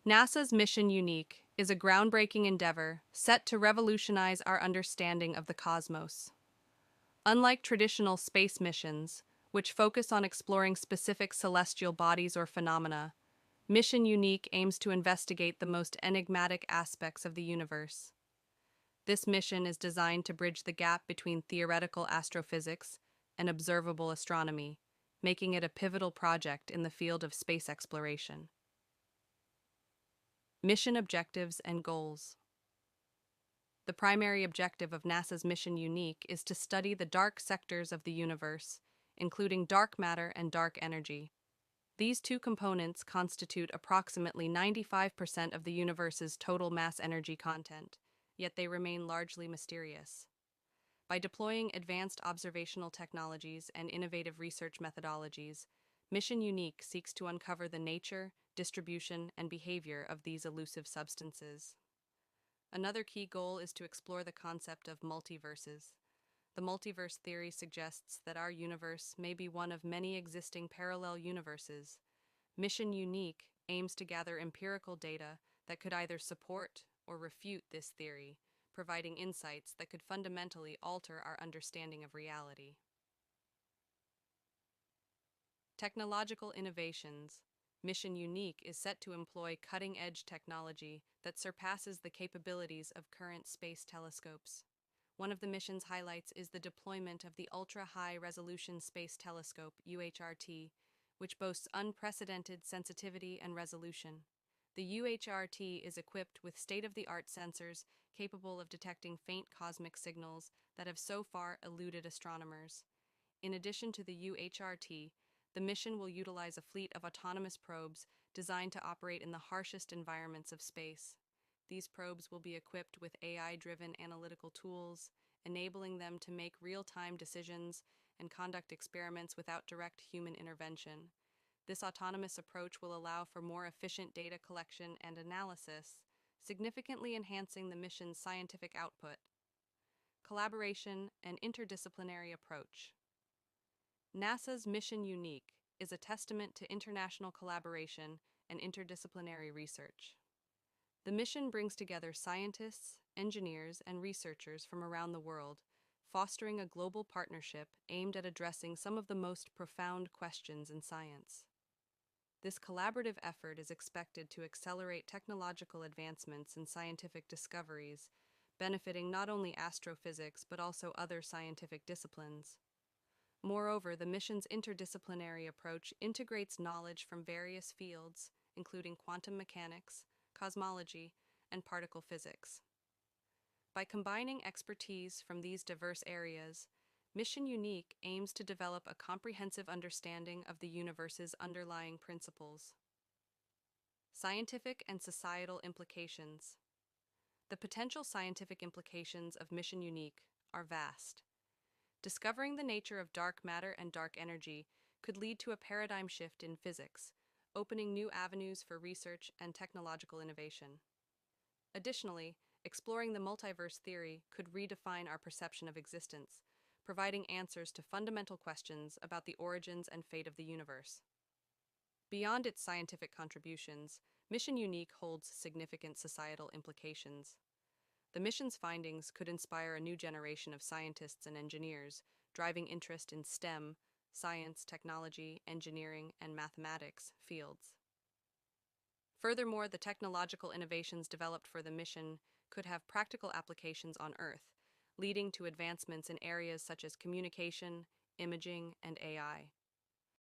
NASA's Mission Unique is a groundbreaking endeavor set to revolutionize our understanding of the cosmos. Unlike traditional space missions, which focus on exploring specific celestial bodies or phenomena, Mission Unique aims to investigate the most enigmatic aspects of the universe. This mission is designed to bridge the gap between theoretical astrophysics and observable astronomy, making it a pivotal project in the field of space exploration. Mission objectives and goals. The primary objective of NASA's Mission Unique is to study the dark sectors of the universe, including dark matter and dark energy. These two components constitute approximately 95% of the universe's total mass energy content, yet they remain largely mysterious. By deploying advanced observational technologies and innovative research methodologies, Mission Unique seeks to uncover the nature, distribution, and behavior of these elusive substances. Another key goal is to explore the concept of multiverses. The multiverse theory suggests that our universe may be one of many existing parallel universes. Mission Unique aims to gather empirical data that could either support or refute this theory, providing insights that could fundamentally alter our understanding of reality. Technological innovations. Mission Unique is set to employ cutting-edge technology that surpasses the capabilities of current space telescopes. One of the mission's highlights is the deployment of the Ultra-High Resolution Space Telescope, UHRT, which boasts unprecedented sensitivity and resolution. The UHRT is equipped with state-of-the-art sensors capable of detecting faint cosmic signals that have so far eluded astronomers. In addition to the UHRT, the mission will utilize a fleet of autonomous probes designed to operate in the harshest environments of space. These probes will be equipped with AI-driven analytical tools, enabling them to make real-time decisions and conduct experiments without direct human intervention. This autonomous approach will allow for more efficient data collection and analysis, significantly enhancing the mission's scientific output. Collaboration and interdisciplinary approach. NASA's Mission Unique is a testament to international collaboration and interdisciplinary research. The mission brings together scientists, engineers, and researchers from around the world, fostering a global partnership aimed at addressing some of the most profound questions in science. This collaborative effort is expected to accelerate technological advancements and scientific discoveries, benefiting not only astrophysics but also other scientific disciplines. Moreover, the mission's interdisciplinary approach integrates knowledge from various fields, including quantum mechanics, cosmology, and particle physics. By combining expertise from these diverse areas, Mission Unique aims to develop a comprehensive understanding of the universe's underlying principles. Scientific and societal implications. The potential scientific implications of Mission Unique are vast. Discovering the nature of dark matter and dark energy could lead to a paradigm shift in physics, opening new avenues for research and technological innovation. Additionally, exploring the multiverse theory could redefine our perception of existence, providing answers to fundamental questions about the origins and fate of the universe. Beyond its scientific contributions, Mission Unique holds significant societal implications. The mission's findings could inspire a new generation of scientists and engineers, driving interest in STEM, science, technology, engineering, and mathematics fields. Furthermore, the technological innovations developed for the mission could have practical applications on Earth, leading to advancements in areas such as communication, imaging, and AI.